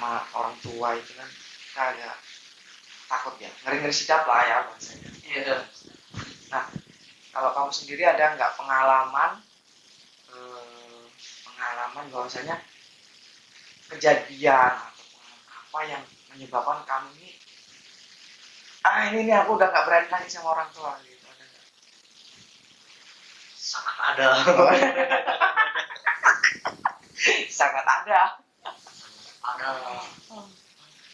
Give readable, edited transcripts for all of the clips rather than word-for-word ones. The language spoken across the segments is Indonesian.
sama orang tua itu kan kita agak takut ya, ngeri-ngeri sedap lah ya bahasanya. Iya. Nah, kalau kamu sendiri ada nggak pengalaman bahwasanya kejadian atau pengalaman apa yang menyebabkan kamu ini nih aku udah nggak berani lagi sama orang tua gitu, ada nggak? Sangat ada. Sangat ada. Ada.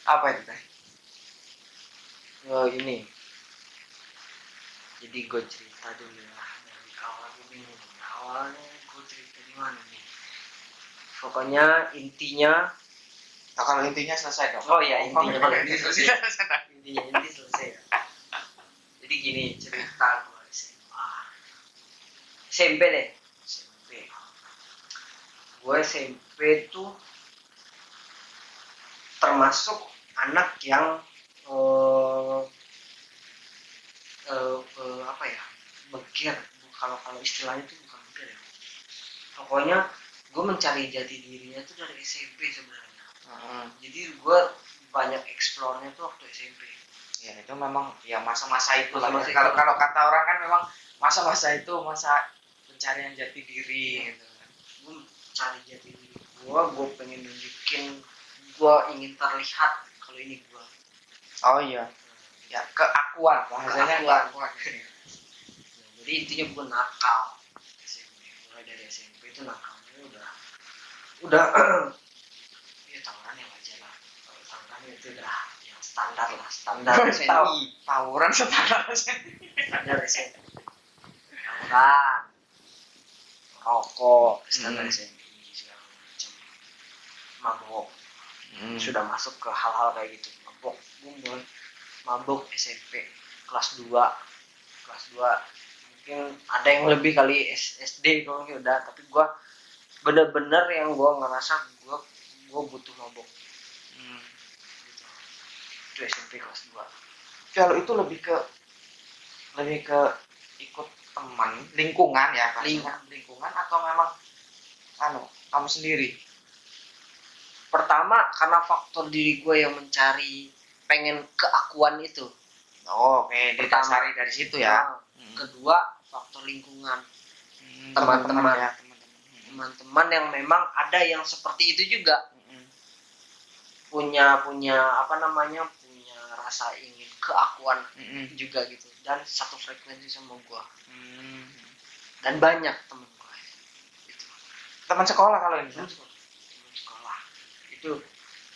Apa itu teh? Ini. Jadi gue cerita dulu lah dari awal ini. Awalnya gue cerita di mana nih? Pokoknya intinya. Nah, kalau intinya selesai dong. Oh ya intinya. Kalau inti selesai. Inti selesai. Ya. Jadi gini cerita gue SMA. SMP deh. Gue SMP tuh termasuk anak yang apa ya, beger. Kalau istilahnya tuh bukan beger ya. Pokoknya gue mencari jati dirinya tuh dari SMP sebenarnya. Jadi gue banyak explore-nya tuh waktu SMP. Ya itu memang ya masa-masa itu lah. Masa-masa Kalau itu. kalau kata orang kan memang masa-masa itu masa pencarian jati diri gitu. Gue cari jati diri gue pengen nunjukin, gue ingin terlihat kalau ini gue. Oh iya. Ya keakuan bahasanya keakuan. Jadi intinya gue nakal. SMP. Mulai dari SMP itu nakalnya udah ya tawuran yang wajar lah. Kalau tawuran itu udah yang standar lah, standar SNI. Tawuran standar SNI. Standar SNI. Tawuran, rokok, standar SNI segala macam. Mabok. Sudah masuk ke hal-hal kayak gitu. Mabok. Gue mulai mabok SMP kelas 2 mungkin ada yang lebih kali SD kalau udah, tapi gue bener-bener yang gue ngerasa gue butuh mabok. Gitu. Itu SMP kelas 2. Kalau itu lebih ke ikut teman lingkungan ya, lingkungan atau memang kamu sendiri? Pertama karena faktor diri gue yang mencari pengen keakuan itu. Oh, oke, didasari dari situ ya. Kedua faktor lingkungan, teman-teman ya, teman-teman yang memang ada yang seperti itu juga. punya apa namanya, punya rasa ingin keakuan juga gitu, dan satu frekuensi sama gue. Dan banyak temen gue itu. Teman sekolah kalau ini. Teman sekolah itu.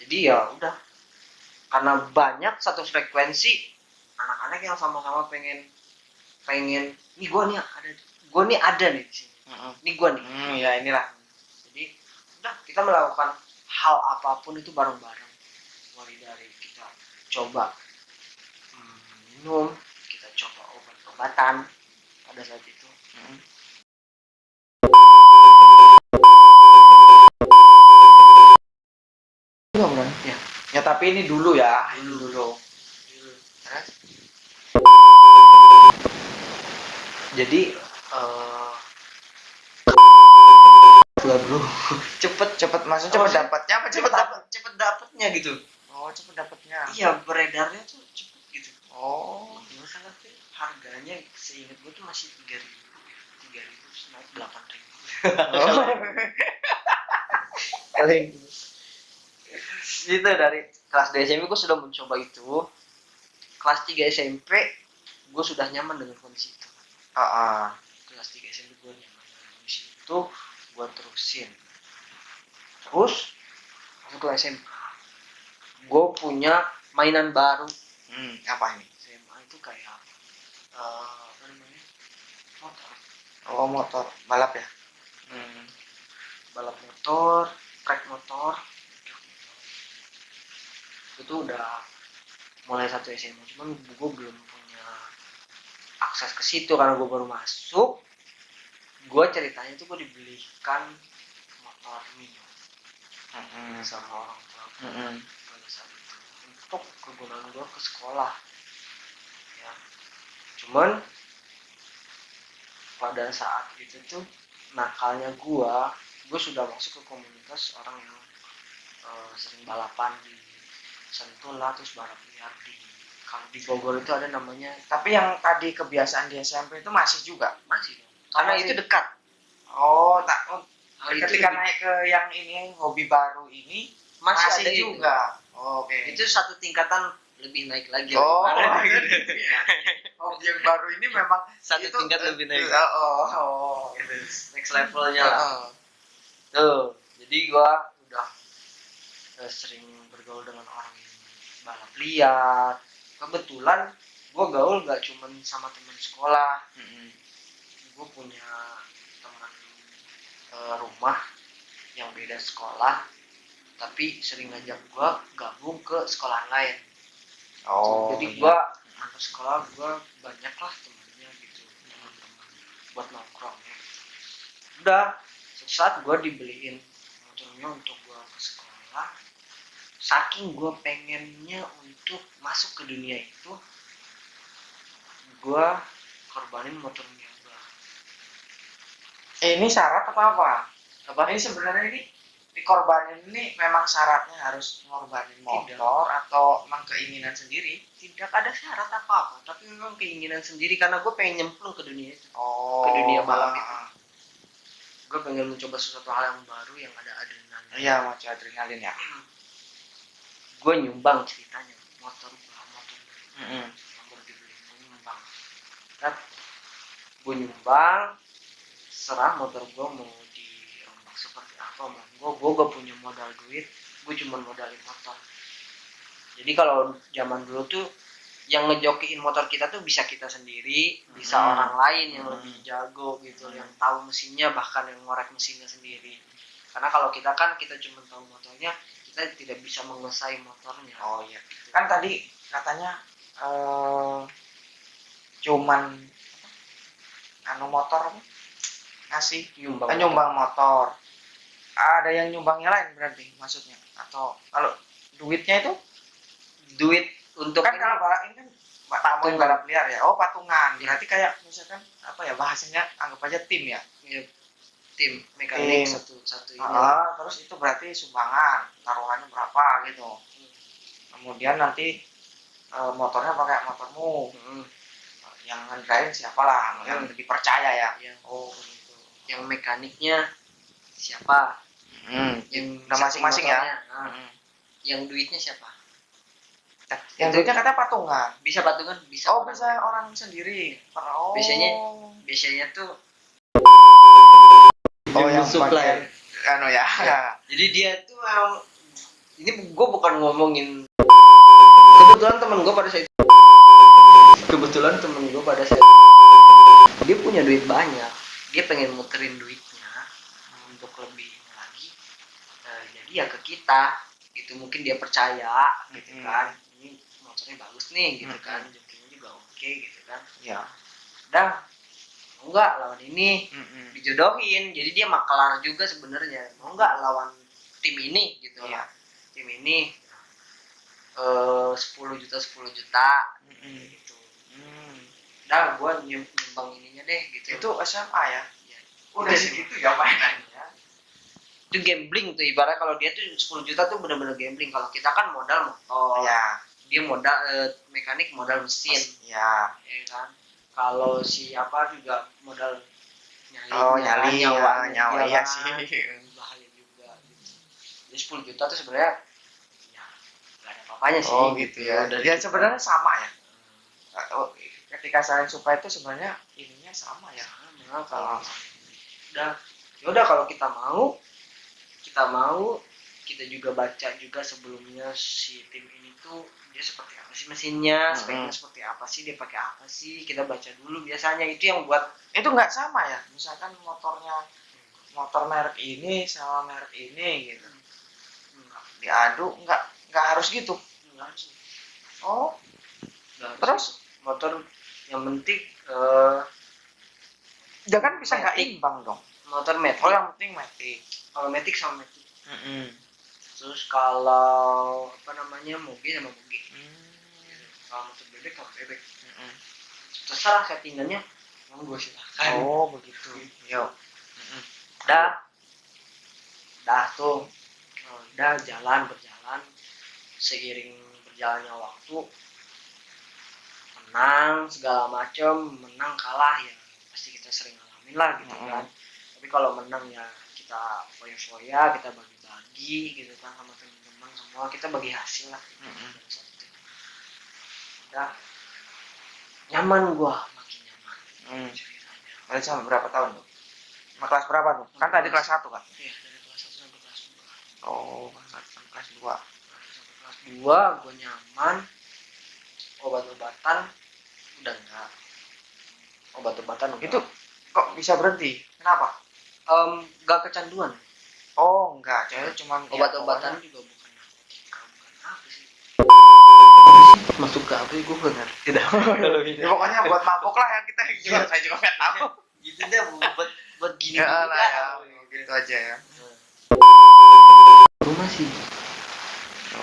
Jadi ya udah, karena banyak satu frekuensi anak-anak yang sama-sama pengen nih gue nih ada nih di sini. Nih gue nih. Ya inilah. Jadi udah kita melakukan hal apapun itu bareng-bareng. Mulai dari kita coba minum, kita coba obat-obatan pada saat itu. Ya tapi ini dulu ya. Dulu. Jadi bro, cepet maksudnya cepet dapatnya gitu. Oh, cepet dapatnya. Iya, beredarnya tuh cepet gitu. Oh, masalah tuh harganya seingat gue tuh masih 3.000 naik 8.000. oh. Itu dari kelas 2 SMP gue sudah mencoba itu. Kelas 3 SMP gue sudah nyaman dengan kondisi itu. Kelas 3 SMP gue nyaman dengan kondisi itu, gue terusin. Terus masuk ke SMA, gue punya mainan baru. Apa ini? SMA itu kayak apa namanya, motor. Oh, motor balap ya. Balap motor, trek motor. Itu udah mulai satu SMA, cuman gue belum punya akses ke situ karena gue baru masuk. Gue ceritanya tuh gue dibelikan motor mini sama orang tua pada saat itu untuk kegunaan gue ke sekolah ya. Cuman pada saat itu tuh nakalnya gue sudah masuk ke komunitas orang yang sering balapan di Sentul lah, terus balap liar di, kalau di Bogor itu ada namanya, Tapi yang tadi kebiasaan di SMP itu masih juga. masih dong. Karena Masih. itu dekat. Oh, Hal itu ketika lebih- naik ke yang ini hobi baru ini masih masih ada juga. Oh, oke. Itu satu tingkatan lebih naik lagi. Oh, Gimana? gitu ya. Hobi yang baru ini memang Satu itu, tingkat lebih naik. Gitu. Next levelnya lah. Heeh. Tuh, jadi gua udah sering bergaul dengan orang yang balap liar. Kebetulan gua gaul gak cuman sama teman sekolah, Mm-mm. gua punya teman rumah yang beda sekolah, tapi sering ngajak gua gabung ke sekolah lain. Oh, Jadi iya. gua antar sekolah gua banyak lah temannya gitu, teman-teman buat nongkrongnya. Udah, suatu saat gua dibeliin motornya untuk gua ke sekolah. Saking gua pengennya untuk masuk ke dunia itu, gua korbanin motornya gua. Ini syarat atau apa? Apa? Ini sebenarnya ini dikorbanin ini memang syaratnya harus ngorbanin Tidak. motor atau emang keinginan sendiri? Tidak ada syarat apa-apa, tapi memang keinginan sendiri karena gue pengen nyemplung ke dunia itu. Oh, Ke dunia balap itu. ah. Gue pengen mencoba sesuatu hal yang baru yang ada adrenalin. Iya, mau adrenalin ya. Gue nyumbang ceritanya, motor Mm-mm. yang baru dibeli, gue nyumbang. Kan gue nyumbang, serah motor gue mau dirombak seperti apa, gue gak punya modal duit, gue cuma modalin motor. Jadi kalau zaman dulu tuh yang ngejokiin motor kita tuh bisa kita sendiri, bisa orang lain yang lebih jago gitu, yang tahu mesinnya, bahkan yang ngorek mesinnya sendiri. Karena kalau kita kan kita cuma tahu motornya, kita tidak bisa menguasai motornya. Oh iya. Kan tadi katanya cuman anu motor apa? Ngasih nyumbang motor. Ada yang nyumbangnya lain berarti maksudnya, atau kalau duitnya itu duit untuk kan kalau balap ini kan patungan balap liar ya. Oh, patungan. Berarti kayak misalkan apa ya bahasanya, anggap aja tim ya. tim mekanik Tim. satu ini. Terus itu berarti sumbangan, taruhannya berapa gitu. Kemudian nanti motornya pakai motormu. Yang ngendarain siapa lah, yang dipercaya ya. Oh, gitu. Yang mekaniknya siapa? Yang masing-masing ya. Yang duitnya siapa? Yang duitnya kata patungan. Bisa patungan, bisa. Oh, bisa orang sendiri. Oh. Biasanya tuh yang supply. Anu ya. Jadi dia tuh ini gue bukan ngomongin. Kebetulan temen gue pada saat dia punya duit banyak, dia pengen muterin duitnya untuk lebih lagi, jadi ya ke kita gitu, mungkin dia percaya gitu kan, ini motornya bagus nih gitu kan, jokinya juga oke gitu kan, Ya. udah mau nggak lawan ini, dijodohin, jadi dia makelar juga sebenarnya, mau nggak lawan tim ini gitu lah, tim ini 10 juta gitu. Dah gue nyumbang ininya deh gitu. Itu SMA ya? Udah Itu segitu ya mainannya. Itu gambling tuh, ibarat kalau dia tuh 10 juta tuh bener-bener gambling. Kalau kita kan modal motor, Ya. dia modal mekanik, modal mesin, ya kan. Kalau siapa juga modal nyali nyawa ya sih, bahaya juga gitu. Jadi 10 juta tuh sebenarnya ya nggak ada apa-apanya sih. Oh gitu ya. Ya sebenarnya sama ya. Ketika saling supply itu sebenarnya ininya sama ya. Kalau udah kalau kita mau kita juga baca juga sebelumnya si tim ini tuh dia seperti apa sih mesinnya, speknya seperti apa sih, dia pakai apa sih, kita baca dulu. Biasanya itu yang buat itu nggak sama ya, misalkan motor merek ini sama merek ini gitu, diadu nggak harus gitu. Oh terus motor yang penting dia kan bisa nggak imbang dong. Motor matic. Oh yang penting matic. Kalau matic sama matic. Terus kalau apa namanya moge sama moge. Kalau motor bebek sama bebek. Terserah settingannya, monggo silakan. Oh begitu. Yo. Dah tuh Udah berjalan seiring berjalannya waktu, menang segala macam, menang kalah ya pasti kita sering ngalamin lah gitu kan. Tapi kalau menang ya kita foya-foya, kita bagi-bagi gitu kan sama teman-teman semua, kita bagi hasil lah gitu. Udah nyaman gua, makin nyaman ceritanya. Berarti sampai berapa tahun tuh? Sama kelas berapa tuh? Kan tadi kelas 1 kan? Iya, dari kelas 1 sampai kelas 2. Oh, sampai kelas 2. Sampai kelas 2 gua nyaman. Obat-obatan udah enggak. Itu kok bisa berhenti? Kenapa? Enggak kecanduan. Oh, enggak, jadi cuman Obat-obatan juga bukan apa sih. Masuk ke apa sih gue nggak ngerti dah. Ya, pokoknya buat mabok lah ya kita juga, saya juga nggak tahu. Gitu deh, buat gini Ya juga. lah ya, gitu aja ya. Gue masih.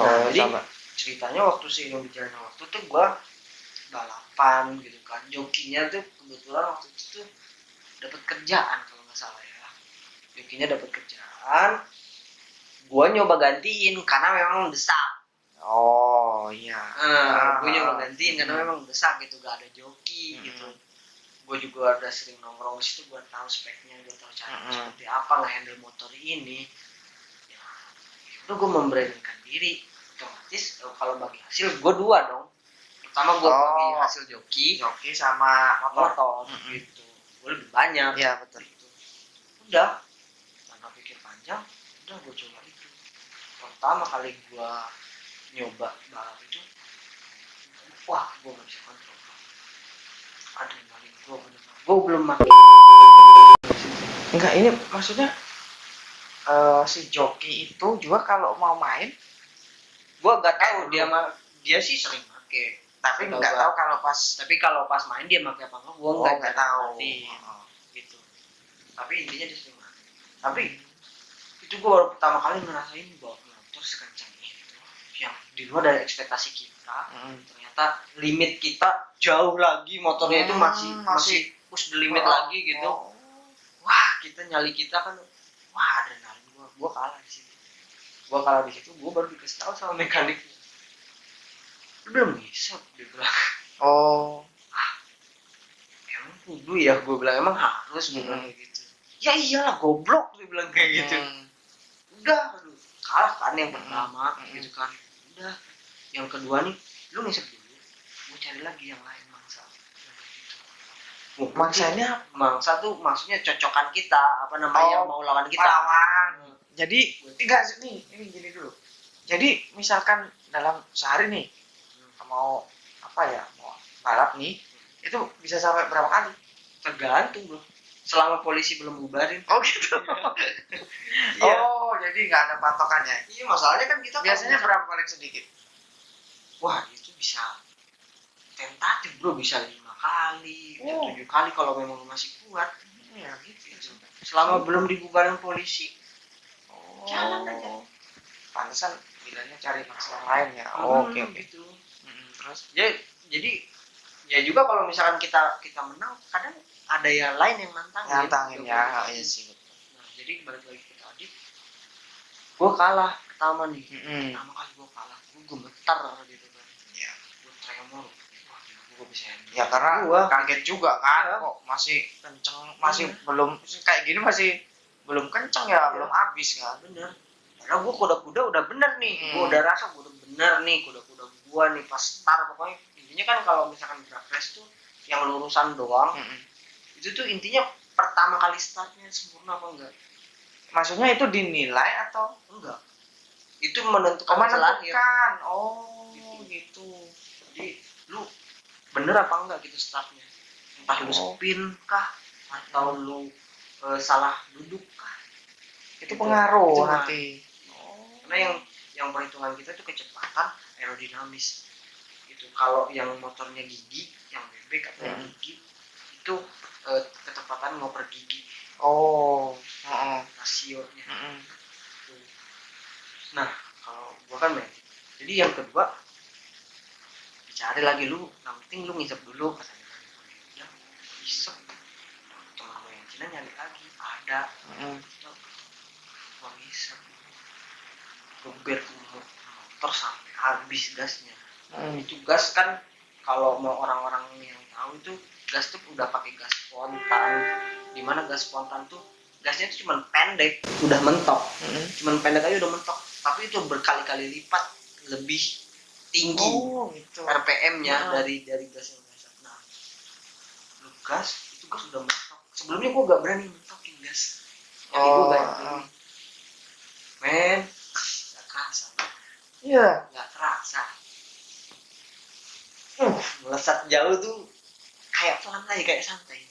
Oh, Jadi sama. ceritanya waktu seiring berjalannya waktu tuh gue balapan gitu kan. Jokinya tuh kebetulan waktu itu tuh dapat kerjaan kalau nggak salah ya. Jokinya dapat kerjaan. Gue nyoba gantiin karena memang mendesak. Oh iya. Gue nyoba gantiin karena memang mendesak gitu, gak ada joki gitu. Gue juga udah sering nongkrong di situ, gue tahu speknya, gue tahu cara seperti apa nge-handle motor ini. Ya, itu gue memberanikan diri. Otomatis kalau bagi hasil gue 2 dong. Pertama gue bagi hasil joki sama motor. gitu. Gue lebih banyak. Iya betul. Gitu. Udah, tanpa pikir panjang, udah gue coba itu. Pertama kali gue nyoba balap itu, wah gue gak bisa kontrol. Adrenalin gue bener-bener. Gue belum mati. Enggak, ini maksudnya si joki itu juga kalau mau main, gue gak tahu dia sih sering make. Tapi nggak tahu kalau pas main dia make apa enggak, gue nggak tahu. Gitu. Tapi intinya dia sering make. Tapi itu gue baru pertama kali ngerasain bawa motor sekencang itu, yang di luar dari ekspektasi kita. Ternyata limit kita jauh lagi, motornya itu masih push the limit lagi gitu. Wah, nyali kita kan, wah adrenalin gue kalah di situ. Gue baru dikasih tahu sama mekaniknya, lu belum bisa, dia bilang. Emang kudu ya, gue bilang emang harus, gue bilang kayak gitu. Ya iyalah goblok, dia bilang kayak gitu. Udah, aduh, kalah kan yang pertama gitu kan. Udah, yang kedua nih, lu ngisep dulu, gue cari lagi yang lain mangsa. Mangsa tuh maksudnya cocokan kita, apa namanya, yang mau lawan kita. Jadi enggak nih, ini gini dulu. Jadi misalkan dalam sehari nih mau balap nih, itu bisa sampai berapa kali? Tergantung bro, selama polisi belum bubarin. Oh gitu. Iya. Oh, jadi nggak ada patokannya. Iya, masalahnya kan kita biasanya berapa paling sedikit? Wah, itu bisa tentatif bro, bisa 5 kali, 7 kali kalau memang masih kuat. Ya gitu. Selama belum dibubarin polisi, jalan aja. Pantesan bilangnya cari masalah lain ya. Oke. Gitu. Terus jadi ya juga kalau misalkan kita menang, kadang ada yang lain yang nantangin ya. Iya sih. Nah, jadi balik lagi ke tadi, gue kalah pertama nih. Pertama kali gue kalah, gue gemetar gitu kan. Ya, gue tremor. Wah, gue bisa handle. Ya karena gue kaget juga kan, kok masih kenceng, masih belum kayak gini, masih belum kenceng ya, belum habis kan. Bener. Padahal gue kuda-kuda udah bener nih, gue udah rasa gue udah bener nih, kuda-kuda gue nih pas start. Pokoknya intinya kan kalau misalkan drag race tuh yang lurusan doang, itu tuh intinya pertama kali startnya sempurna apa enggak. Maksudnya itu dinilai atau enggak? Itu menentukan menentukan. Gitu. Jadi lu bener apa enggak gitu startnya, entah lu spin kah atau lu salah duduk kah, itu pengaruh nanti. Karena yang perhitungan kita tuh kecepatan, aerodinamis gitu. Kalau yang motornya gigi, yang bebek atau yang gigi itu kecepatan ngoper gigi. Rasionya. Nah, kalau gua kan magic. Jadi yang kedua dicari lagi, lu yang penting lu ngisep dulu katanya. Udah isep, teman gue yang Cina nyari lagi ada. Gua ngisep, geber tuh motor sampai habis gasnya. Itu gas kan kalau mau orang-orang yang tahu itu gas tuh udah pakai gas spontan, dimana gas spontan tuh gasnya tuh cuma pendek udah mentok, cuman pendek aja udah mentok, tapi itu berkali-kali lipat lebih tinggi gitu. RPM-nya dari gas yang biasa. Nah, lu gas itu gas udah mentok. Sebelumnya gua gak berani mentokin gas. Jadi gua gak berani. Men, gak kerasa. Iya. Gak kerasa. Melesat jauh tuh kayak pelan aja, kayak santai.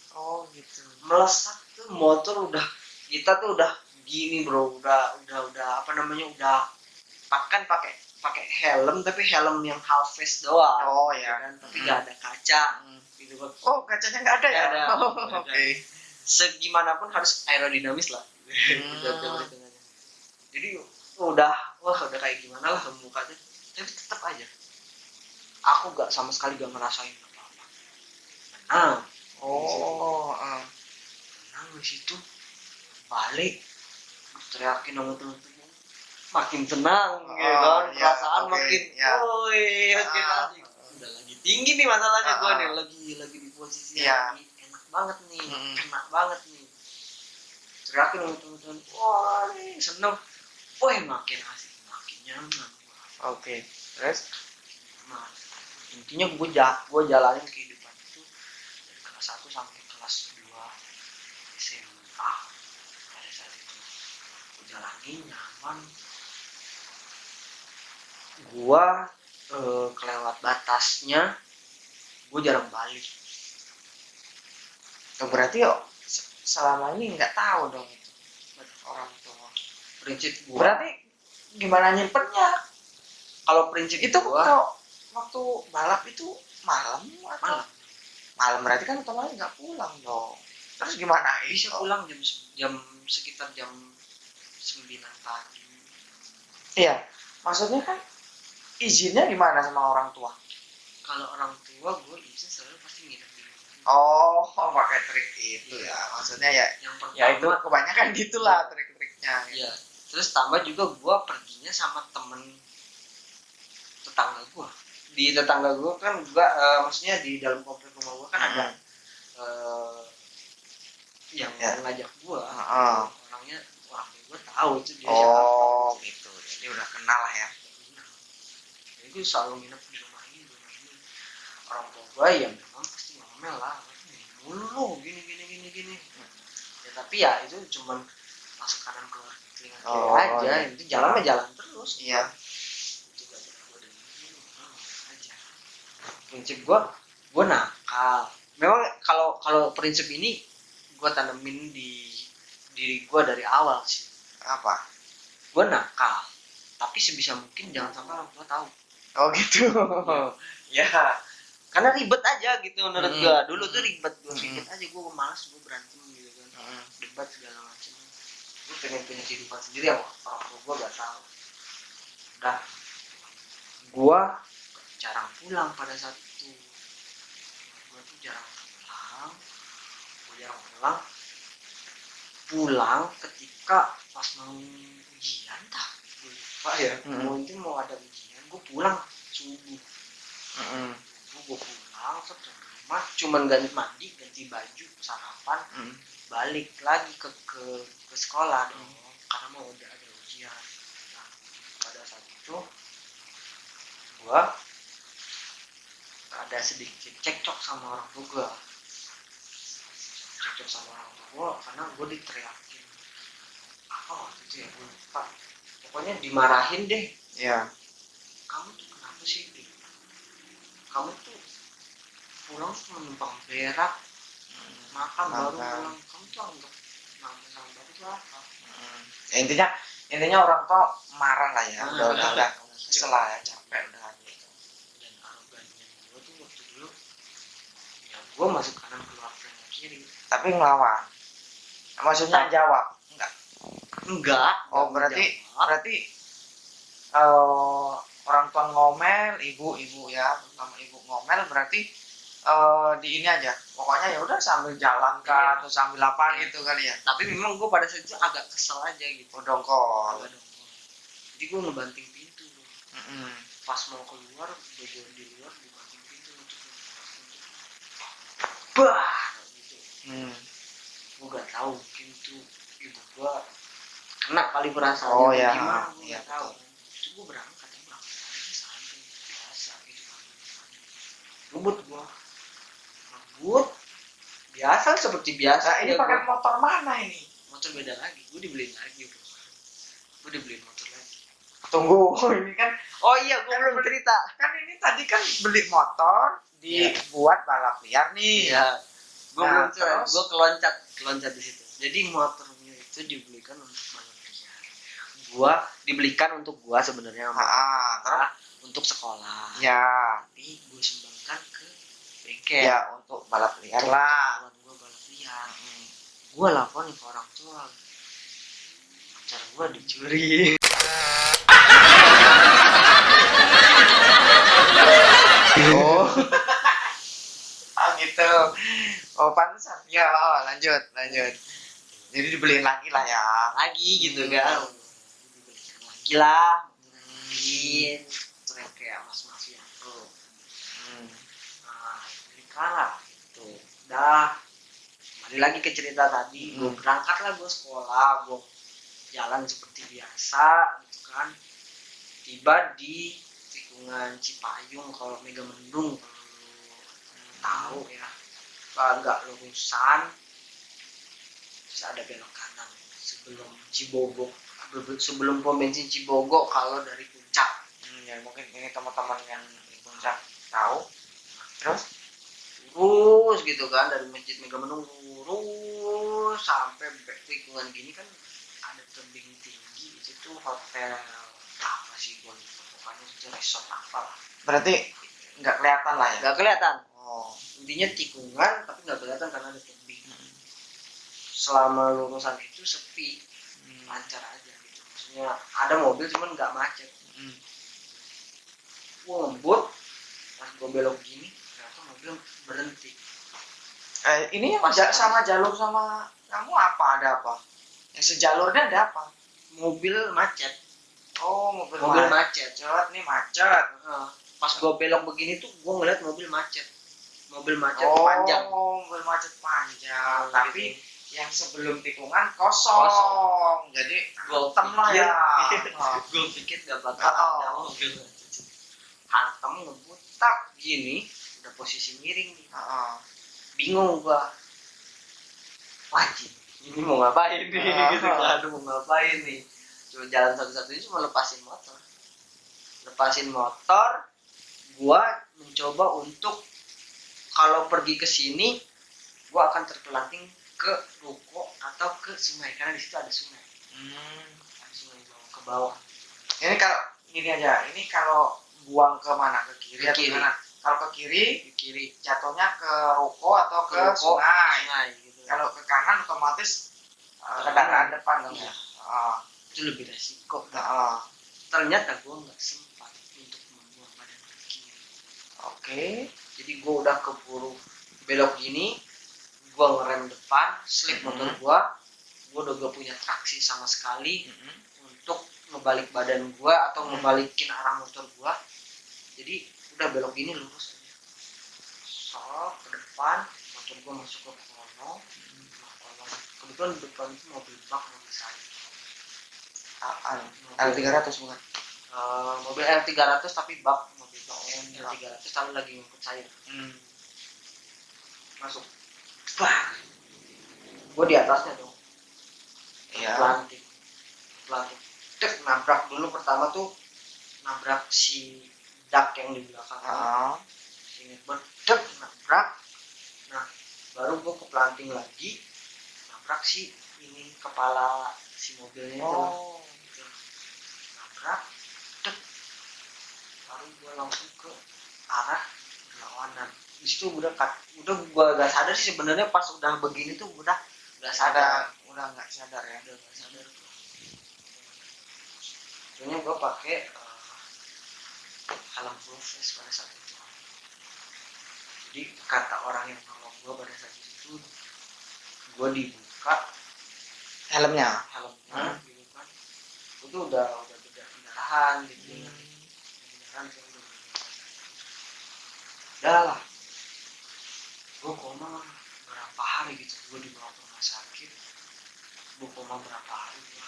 Gitu. Melesat tuh motor udah, kita tuh udah gini bro, udah apa namanya, udah pakai helm, tapi helm yang half face doang. Ya kan, tapi nggak ada kaca. Gitu kan. Kacanya nggak ada ya? Ada. Oke. Segimanapun harus aerodinamis lah. Jadi udah kayak gimana lah mukanya, tapi tetap aja aku gak sama sekali gak ngerasain apa-apa. Tenang. Tenang di situ. Balik teriakin sama temen-temen, makin tenang gitu kan, perasaan makin makin asik. Udah lagi tinggi nih masalahnya, gue nih lagi di posisi lagi enak banget nih, kena banget nih. Teriakin sama temen-temen, wah nih seneng, wah makin asik, makin nyaman. Terus? Nah, intinya gue jalanin kehidupan itu dari kelas 1 sampai kelas 2 SMA. Pada saat itu gue jalanin nyaman. Gue kelewat batasnya, gue jarang balik. Berarti selama ini nggak tahu dong itu orang tua. Prinsip gue. Berarti gimana nyimpennya? Kalau prinsip itu gua, waktu balap itu malam atau malam berarti kan otomatis nggak pulang dong. Terus gimana? Bisa pulang jam sekitar jam 9 pagi. Iya, maksudnya kan izinnya gimana sama orang tua? Kalau orang tua gue izin selalu pasti nginep di rumah. Pakai trik itu ya. Maksudnya ya, yang pertama, ya itu kebanyakan gitulah trik-triknya. Iya. Terus tambah juga gue perginya sama temen tetangga gue. Di tetangga gue kan juga maksudnya di dalam komplek rumah gue kan ada yang ngajak gue. Orangnya orang gue tahu itu dia siapa. Gitu. Jadi udah kenal lah ya. Jadi gue selalu nginep di rumah ini. Orang tua gue ya memang pasti ngomel lah, mulu gini. Ya tapi ya itu cuman masuk kanan keluar telinga kiri aja. Itu jalan mah jalan terus. Iya. Prinsip gue nakal. Memang kalau prinsip ini gue tanemin di diri gue dari awal sih. Apa? Gue nakal, tapi sebisa mungkin jangan sampai orang tua tahu. Gitu. Ya. Karena ribet aja gitu menurut gue. Dulu tuh ribet aja, gue malas, gue berantem gitu kan. Debat segala macam. Gue pengen punya kehidupan sendiri, yang orang tua gue gak tahu. Udah, gue jarang pulang pada saat itu. Gue tuh jarang pulang ketika pas mau ujian gue lupa ya. Mungkin mau ada ujian, gue pulang subuh. Gue pulang ke rumah, cuman mandi, ganti baju, sarapan, balik lagi ke sekolah dong, karena mau udah ada ujian. Nah, pada saat itu gue ada sedikit cekcok sama orang tua gue. Karena gue diteriakin apa waktu itu ya, gue lupa. Pokoknya dimarahin deh. Iya. Kamu tuh kenapa sih? Kamu tuh pulang tuh menumpang berak, makan baru pulang. Kamu tuh anggap nambah itu apa? Intinya orang tua marah lah ya. Udah kesel lah ya, capek udah gitu. Dan arogannya gue tuh waktu dulu, ya gue masuk kanan keluar kiri. Tapi ngelawan. Maksudnya jawab? Enggak. Berarti orang tua ngomel, ibu ya, terutama ibu ngomel, berarti di ini aja. Pokoknya ya udah sambil jalan kah atau sambil apa gitu kali ya. Tapi memang gue pada saat itu agak kesel aja gitu. Dongkol. jadi gue ngebanting pintu bro. Mm-mm. Pas mau keluar gue di luar gue banting pintu untuk bah gitu. Gue gak tahu mungkin tuh ibu gue kena kali perasaannya Oh, ya. gimana gue Iya, gak tahu. betul. Terus gue berangkat aja santai biasa gitu kan. Ngebut gue ngebut biasa seperti biasa. Nah, ini ya pakai gua. motor mana ini? Motor beda lagi, gue dibeliin lagi bro. Gue dibeliin motor lagi. Tunggu, ini kan Oh iya, gue belum cerita. kan ini tadi kan beli motor dibuat balap liar nih. Iya. Gue Nah, belum cerita. terus? Gue keloncat di situ. Jadi motornya itu dibelikan untuk balap liar. Gua dibelikan untuk gua sebenarnya sama Terus? untuk sekolah. Ya, Tapi gue sumbangkan ke bengkel. ya untuk balap liar lah. Buat gue balap liar. Gue laporin ke orang tua. Pacar gue dicuri. Oh. Gitu. Oh, pantesan. Ya, lanjut. Jadi dibeliin lagi lah ya. Lagi gitu kan. Dibelikan lagi lah. Mungkin itu yang kayak mas ya. Nah, belikan lah. Gitu. Udah. Kembali lagi ke cerita tadi. Gue berangkat lah gue sekolah. Gue jalan seperti biasa gitu kan. Tiba di tikungan Cipayung kalau Megamendung kalau tahu ya, agak lurusan terus ada belok kanan sebelum Cibogo, sebelum pom bensin Cibogo kalau dari puncak. Ya mungkin ini teman-teman yang di puncak tahu. Terus Gitu kan dari masjid Megamendung lurus sampai tikungan gini kan ada tebing tinggi itu tuh hotel apa sih gue lupa, pokoknya itu resort apa lah. berarti nggak kelihatan lah ya. Nggak kelihatan. Oh. Intinya tikungan tapi nggak kelihatan karena ada tebing. Selama lurusan itu sepi, lancar aja gitu. Maksudnya ada mobil cuman nggak macet. Gue ngebut, pas gue belok gini, ternyata mobil berhenti. Ini yang Pas sama jalur sama kamu apa, ada apa? Yang sejalurnya ada apa? Mobil macet. Oh, mobil macet. Nih macet. Pas gue belok begini tuh gue ngeliat mobil macet panjang. Oh, mobil macet panjang. Oh, tapi gitu. yang sebelum tikungan kosong. Jadi Gue hitam lah ya. Gue pikir gak bakal ada mobil macet. Hantem ngebut tak gini, udah posisi miring nih. Bingung gue. Wajib. Ini mau ngapain nih? Gitu kan, mau ngapain nih? Cuma jalan satu-satunya cuma lepasin motor. Gua mencoba untuk kalau pergi ke sini gua akan terpelanting ke ruko atau ke sungai karena di situ ada sungai. Ada sungai ke bawah. Ini kalau gini aja, ini kalau buang ke mana, ke kiri Ke atau kiri. mana? Kalau ke kiri jatuhnya ke ruko atau ke Ruko, sungai. gitu. Kalau ke kanan otomatis kendaraan depan dong ya. Itu lebih resiko. Nah, Ternyata gue nggak sempat untuk membuang badan ke kiri. Oke. Jadi gue udah keburu belok gini, gue ngerem depan, slip motor gue udah gak punya traksi sama sekali untuk ngebalik badan gue atau ngebalikin arah motor gue. Jadi udah belok gini lurus aja. Ke depan, motor gue masuk ke kolong. Kebetulan di depan itu mobil bak, mobil sayur. L300 bukan? Mobil L300 tapi bak mobil bak L300 tapi lagi ngikut sayur. Masuk. Bah. Gue di atasnya dong. Iya. Pelantik. Tek, nabrak dulu pertama tuh nabrak si dak yang di belakang. Sini bedek nabrak. Nah, baru gue keplanting lagi nabrak si ini kepala si mobilnya itu. Nabrak. Tek. Baru gue langsung ke arah berlawanan. Di situ udah gue gak sadar sih sebenarnya pas udah begini tuh udah nggak sadar. Udah nggak sadar ya. Udah nggak sadar. Soalnya gue pakai helm full face pada saat itu. Jadi kata orang yang nolong gue pada saat itu, gue dibuka Helmnya. dibuka, itu udah beda tahan gitu. Beneran tuh udah lah, gue koma berapa hari gitu, gue dibawa ke rumah sakit, gue koma berapa hari, gue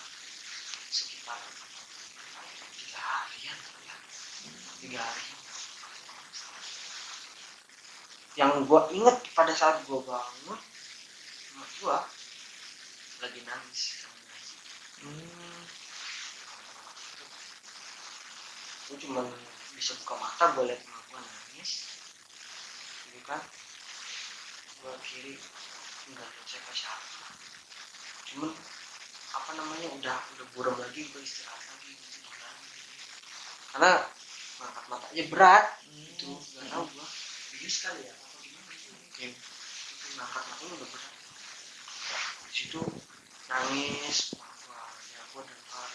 sekitar 3 harian ya, 3 harian. Yang gue inget pada saat gue bangun, emak gue lagi nangis. Gue cuma bisa buka mata, gue liat emak gue nangis, gitu kan. Gue kiri nggak ada siapa-siapa, cuman apa namanya udah buram lagi, gue istirahat lagi gitu, karena ngangkat mata aja berat itu, nggak tahu gue bius kali ya apa gimana mungkin itu, ngangkat matanya udah berat. Di situ nangis, ya gue dengar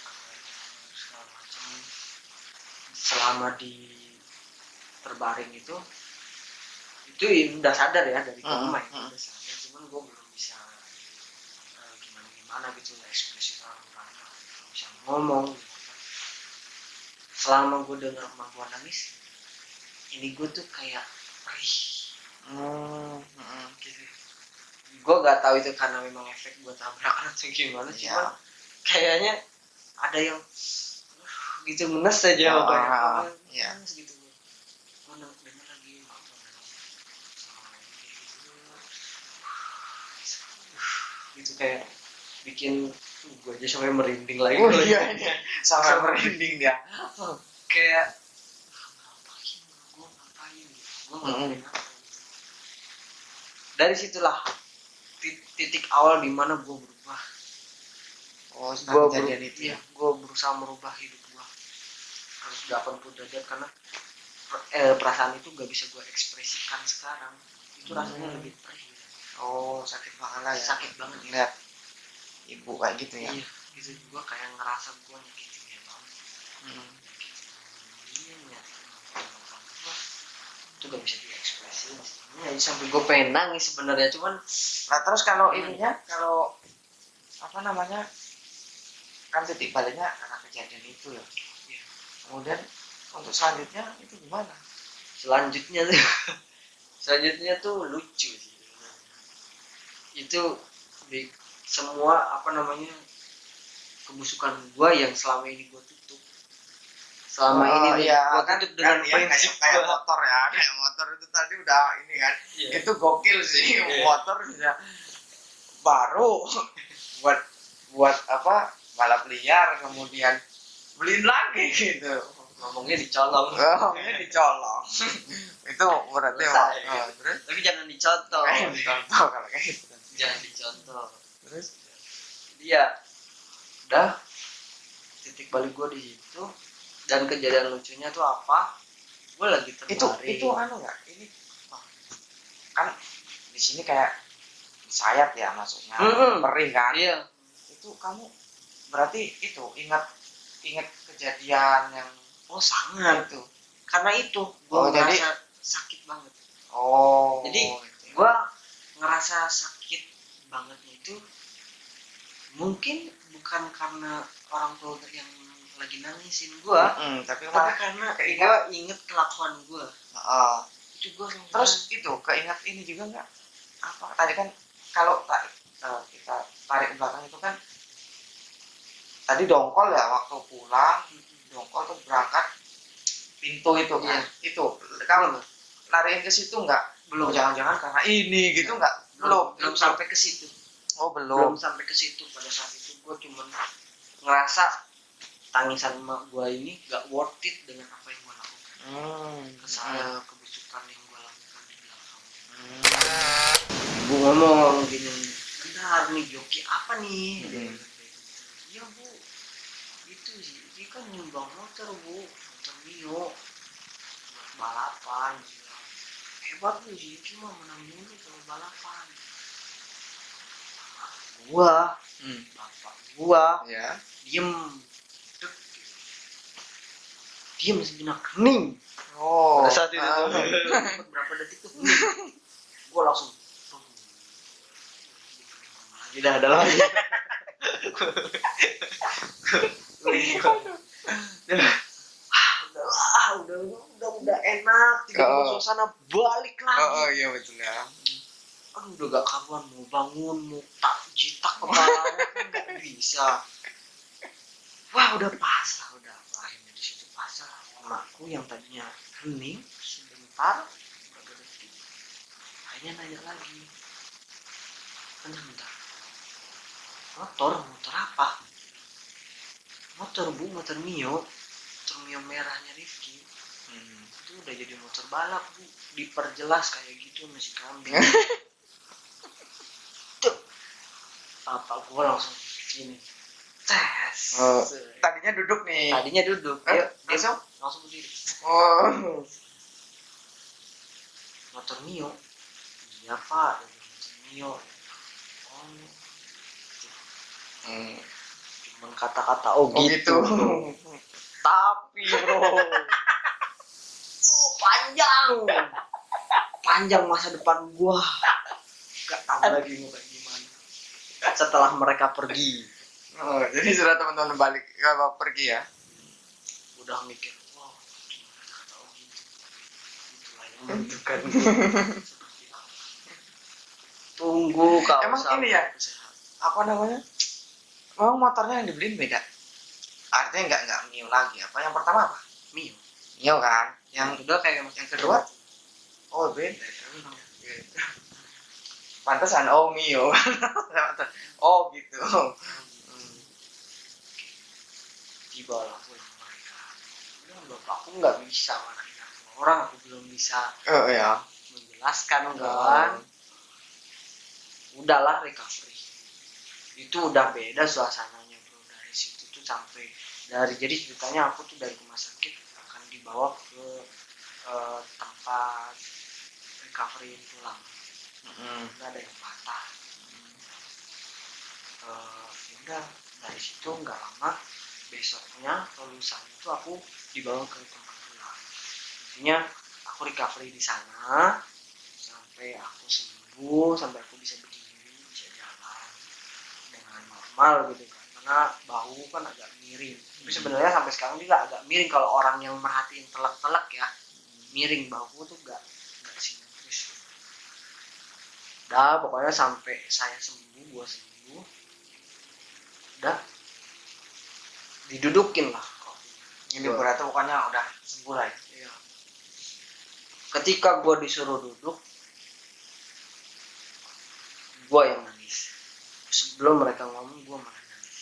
segala macam. Selama di terbaring itu udah sadar ya dari koma itu udah sadar, cuman gue belum bisa gimana gitu ekspresi orang-orang, belum bisa ngomong gitu. Selama gue denger emak gue nangis, ini gue tuh kayak perih gitu. Gue gak tahu itu karena memang efek gue tabrakan atau gimana, cuman kayaknya ada yang gitu ngenes aja nangis gitu. Gue denger lagi emak gue nangis gitu, kayak bikin gue aja sampai merinding lagi. Sampai merinding dia. Kayak gue ngapain apa. Dari situlah titik awal dimana gue berubah. Gue berusaha merubah hidup gue 180 derajat, karena perasaan itu gak bisa gue ekspresikan sekarang. Itu rasanya lebih perih. Sakit banget lah ya. Sakit banget lihat ibu kayak gitu ya. Iya, gitu. Gue kayak ngerasa gue nyakitin dia banget. Itu gak bisa diekspresiin. Sampai gue pengen nangis sebenarnya, cuman nah terus kalau ininya, kalau apa namanya, kan titik baliknya karena kejadian itu ya. Kemudian untuk selanjutnya itu gimana? Selanjutnya tuh lucu sih. Itu di semua apa namanya kebusukan gue yang selama ini gue tutup. Selama ini gue tutup dengan prinsip kayak motor ya, kayak motor itu tadi udah ini kan. Itu gokil sih. Motor sudah baru buat apa, balap liar, kemudian beliin lagi gitu. Ngomongnya dicolong. Itu berarti tapi jangan dicontoh. Kalau kayak gitu. Jangan dicontoh. Terus dia udah titik balik gue di situ. Dan kejadian lucunya tuh apa? Gue lagi terbaring. Itu anu nggak? Ini kan di sini kayak sayap ya maksudnya, perih kan? Iya. Itu kamu berarti itu ingat kejadian yang sangat itu. Karena itu gue ngerasa sakit banget. Jadi gue ngerasa sakit bangetnya itu mungkin bukan karena orang tua yang lagi nangisin gue, tapi karena gue inget kelakuan gue. Itu gue terus itu keinget ini juga nggak, apa tadi kan kalau kita tarik belakang itu kan tadi dongkol ya, waktu pulang dongkol tuh berangkat pintu itu kan. Itu kamu lariin ke situ nggak? Belum. Jangan-jangan karena ini gitu nggak? Belum sampai ke situ. Belum sampai ke situ. Pada saat itu gue cuma ngerasa tangisan emak gue ini gak worth it dengan apa yang gue lakukan. Kebusukan yang gue lakukan di belakang. Ibu ngomong gini, bentar nih joki apa nih? Iya bu, itu sih, ini kan nyumbang motor bu, motor Mio, balapan. Hebat bu sih, cuma menang mulu kalau balapan. Bapak gua diem sejenak, hening. Pada saat itu berapa detik tuh hening. Gua langsung tidak ada lagi. udah enak, tiba-tiba suasana balik lagi. Iya betul ya. Aduh udah gak karuan, mau bangun, mau tak jitak kepalanya kan gak bisa. Wah udah pasrah, udah akhirnya di situ pasrah. Emakku yang tadinya hening sebentar, beberapa detik, akhirnya nanya lagi, bentar, motor apa? Motor bu, motor Mio merahnya Rifki. Itu udah jadi motor balap bu, diperjelas kayak gitu masih kambing. Tuh, apa gue langsung gini, tes. Tadinya duduk nih. Tadinya duduk, dia langsung berdiri. Motor Mio, iya pak, motor Mio. Cuman kata-kata gitu. Tapi bro, panjang masa depan gua, gak tahu lagi mau kayak gimana setelah mereka pergi. Jadi sudah teman-teman balik kalau pergi ya, udah mikir, wow, cuma kata gitu, itulah yang menentukan tunggu kau. Emang ini ya, apa namanya, emang motornya yang dibeliin beda, artinya nggak Mio lagi, apa yang pertama apa? Mio kan, yang kedua kayak yang kedua, oh beda. Pantesan Mio. Oh gitu. Tibalah mereka, bapakku nggak bisa marahin orang, aku belum bisa menjelaskan kan. Udahlah recovery, itu udah beda suasananya bro. Dari situ tuh sampai jadi ceritanya aku tuh dari rumah sakit akan dibawa ke tempat recovery tulang. Nggak ada yang patah. Udah dari situ nggak lama, besoknya lulusanya tuh aku dibawa ke tempat tulang. Intinya aku recovery di sana sampai aku sembuh, sampai aku bisa berdiri, bisa jalan dengan normal gitu kan. Karena bahu kan agak miring. Tapi sebenarnya sampai sekarang juga agak miring kalau orang yang merhatiin telak-telak ya. Miring bahu tuh gak simetris. Udah pokoknya sampai saya sembuh, gua sembuh. Udah didudukin lah. Ini berarti pokoknya udah sembuh lah ya. Iya. Ketika gua disuruh duduk, gua yang nangis. Sebelum mereka ngomong, gua malah nangis.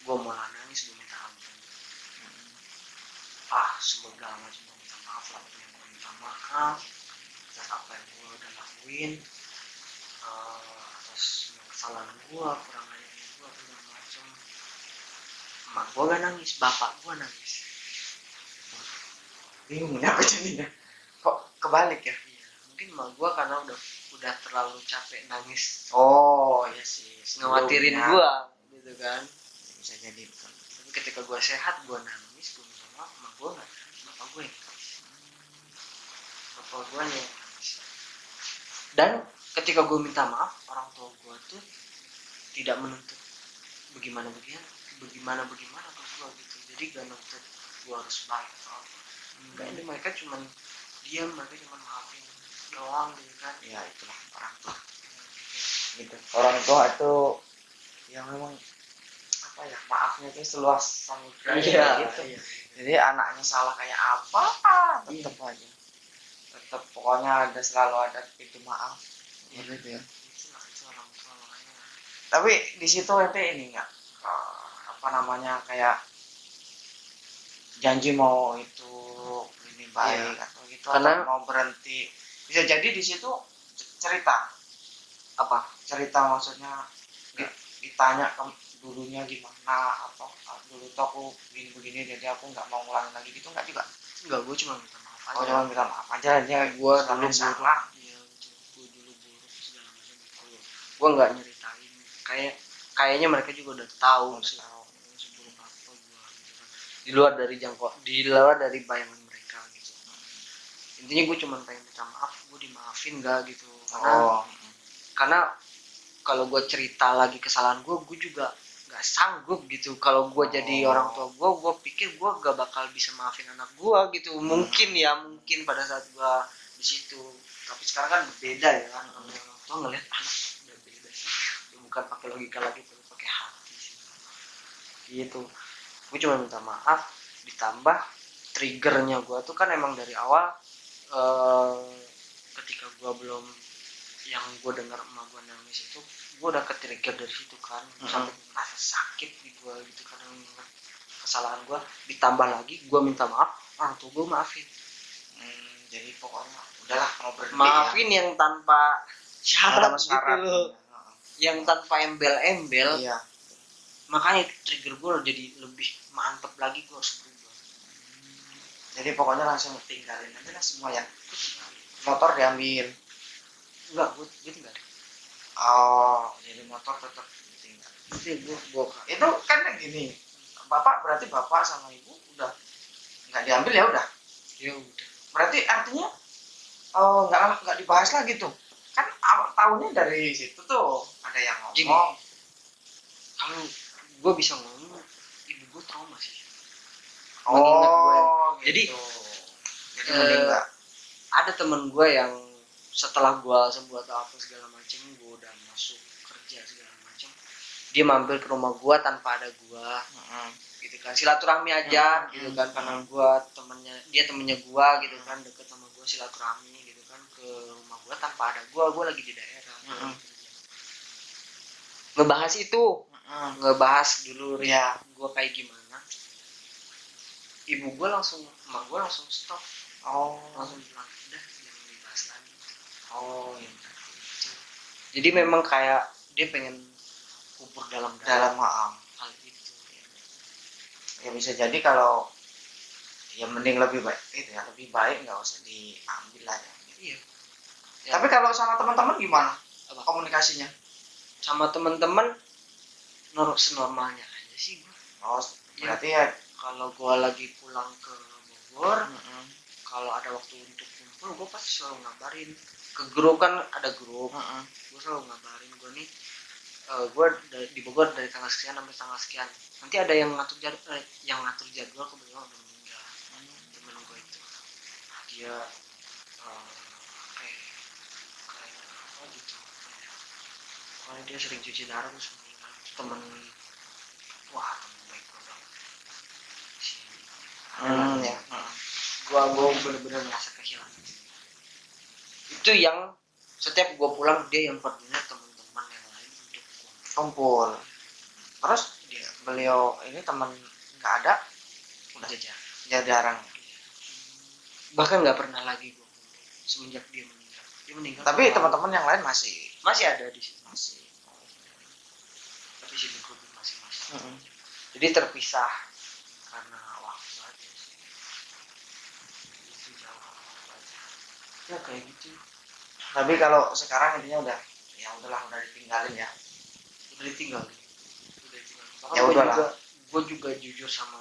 Gua malah nangis, gua minta ampun. Semoga cuma minta maaf lah, gua minta maaf atas apa yang gua udah lakuin, atas kesalahan gua, kurang ajarnya gua segala macam. Emak gua gak nangis, bapak gua nangis. Bingung ya aku jadinya. Kok kebalik ya? Iya, mungkin emak gua karena udah terlalu capek nangis. Iya sih, Ngawatirin gua gitu kan. Bisa jadi betul. Tapi ketika gua sehat, gua nangis, gua minta maaf, emak gua gak nangis, bapak gua yang nangis. Bapak gua yang nangis. Dan ketika gua minta maaf, orang tua gua tuh tidak menuntut bagaimana ke gua gitu. Jadi gak nuntut gua harus baik atau apa. Enggak, ini mereka cuman diam, mereka cuman maafin doang gitu kan. Ya itulah orang tua gitu. Orang tua itu yang memang apa ya, maafnya itu seluas samudra gitu. Iya. Jadi anaknya salah kayak apa tetap aja, tetap pokoknya selalu ada pintu maaf gitu ya. Itu orang tua makanya. Tapi di situ ente ini nggak apa namanya, kayak janji mau itu ini baik atau gitu, karena mau berhenti, bisa jadi di situ cerita maksudnya ditanya ke dulunya gimana, atau dulu tuh aku begini jadi aku nggak mau ngulangin lagi gitu, nggak juga? Enggak, gue cuma minta maaf aja. Cuma minta maaf aja, dia gue dulu salah. Iya, gue dulu buruk segala macam gitu. Gue nggak nyeritain, kayaknya mereka juga udah tahu seburuk apa gue gitu kan. Di luar dari bayangan mereka gitu. Intinya gue cuma pengen minta maaf, gue dimaafin nggak gitu. Karena kalau gue cerita lagi kesalahan gue juga nggak sanggup gitu. Kalau gue jadi orang tua gue pikir gue gak bakal bisa maafin anak gue gitu. Mungkin pada saat gue di situ. Tapi sekarang kan berbeda ya kan. Orang tua ngeliat anak udah beda sih. Udah bukan pakai logika lagi, tapi pakai hati sih. Gitu. Gue cuma minta maaf. Ditambah triggernya gue tuh kan emang dari awal ketika gue belum, yang gue dengar emak gue nangis itu, gue udah ketrigger dari situ kan, sampai merasa sakit di gue gitu karena kesalahan gue. Ditambah lagi gue minta maaf, orang tua gue maafin. Jadi pokoknya udahlah kalau berhenti maafin ya. Yang tanpa syarat gitu loh, yang tanpa embel-embel. Iya. Makanya trigger gue jadi lebih mantep lagi, gue harus berubah. Jadi pokoknya langsung tinggalin aja lah semua ya. Motor diambil. Enggak, gue tinggalin. Oh, jadi motor tetap ditinggal. Itu kan gini, berarti bapak sama ibu udah nggak diambil ya udah. Ya udah. Berarti artinya nggak dibahas lagi tuh. Kan tahunnya dari situ tuh ada yang ngomong. Kalau gue bisa ngomong, ibu gue trauma sih. Mengingat gue. Gitu. Jadi mending nggak. Ada temen gue yang setelah gue sembuh atau apa segala macem, gue udah masuk kerja segala macem, dia mampir ke rumah gue tanpa ada gue, gitu kan, silaturahmi aja, gitu kan, karena gue temennya gue, gitu kan, deket sama gue, silaturahmi, gitu kan, ke rumah gue tanpa ada gue lagi di daerah, ngebahas itu, ngebahas dulu ya gue kayak gimana, emak gue langsung stop, langsung bilang udah jangan dibahas lagi. Gitu. Jadi memang kayak dia pengen kubur dalam hal itu. Ya bisa jadi kalau ya mending lebih baik nggak usah diambil lah ya. Iya. Tapi kalau sama teman-teman gimana? Apa? Komunikasinya? Sama teman-teman senormalnya aja sih gue. Berarti ya kalau gue lagi pulang ke Bogor, kalau ada waktu untuk kumpul, gue pasti selalu ngabarin ke grup, kan ada grup, gue selalu ngabarin gue nih, gue di Bogor dari tanggal sekian sampai tanggal sekian, nanti ada yang ngatur jadwal kebetulan udah meninggal, temen gue itu, dia kayak apa gitu, kayak dia sering cuci darah terus meninggal, temen baik banget sih, gue bener-bener merasa kehilangan. Itu yang setiap gue pulang dia yang peduli teman-teman yang lain untuk kumpul. Terus beliau ini teman nggak ada, udah jarang. Bahkan nggak pernah lagi gue kumpul semenjak dia meninggal. Tapi teman-teman yang lain masih ada di sini. Tapi sibuk grup masing-masing. Jadi terpisah karena waktu aja sih. Itu jauh aja. Ya kayak gitu. Tapi kalau sekarang intinya udahlah ditinggalin ya. Udah ditinggalin. Ya udahlah. Gue juga jujur sama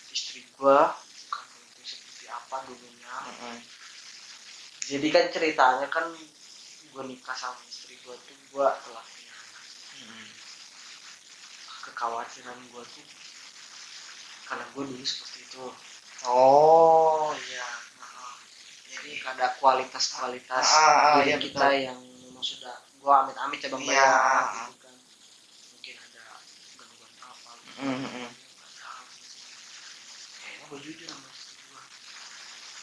istri gue karena itu seperti apa dulunya. Jadi kan ceritanya kan gue nikah sama istri gue tuh gue telah punya anak. Kekhawatiran gue tuh karena gue dulu seperti itu. Iya. Jadi ada kualitas diri kita yang memang sudah, gue amit-amit ya bang, gitu kan, mungkin ada gangguan apa gitu. Kayaknya gue jujur sama istri gue,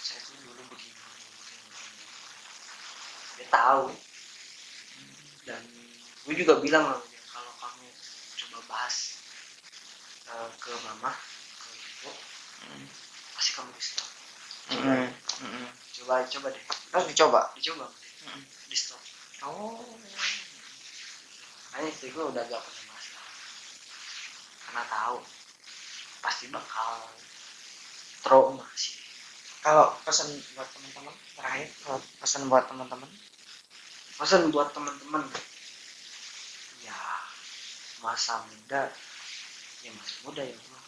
saya tuh dulu begini. Dia tahu, dan gue juga bilang sama dia, kalau kamu coba bahas ke mama, ke ibu, pasti kamu di stop. Coba deh. Terus dicoba Di stop. Kayaknya istri gue udah gak punya masalah, karena tahu pasti bakal trauma sih. Kalau pesan buat teman-teman terakhir, buat teman-teman ya, masa muda ya masih muda ya bro,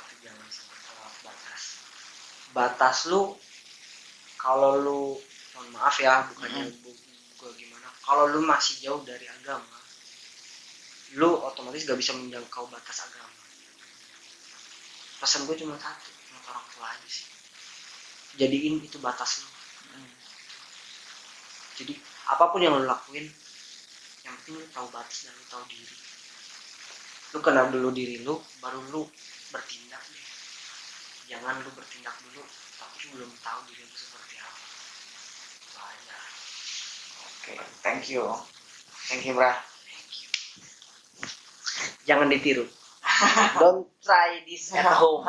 tapi jangan sampai terlalu batas lu. Kalau lu, mohon maaf ya, bukannya gue gimana, kalau lu masih jauh dari agama, lu otomatis gak bisa menjangkau batas agama. Pesan gue cuma satu buat orang tua aja sih, jadiin itu batas lu. Jadi apapun yang lu lakuin, yang penting lu tahu batas dan lu tahu diri. Lu kenal dulu diri lu, baru lu bertindak deh. Jangan lu bertindak dulu tapi lu belum tahu diri lu seperti apa. Itu aja. Oke, thank you bro. Jangan ditiru. Don't try this at home.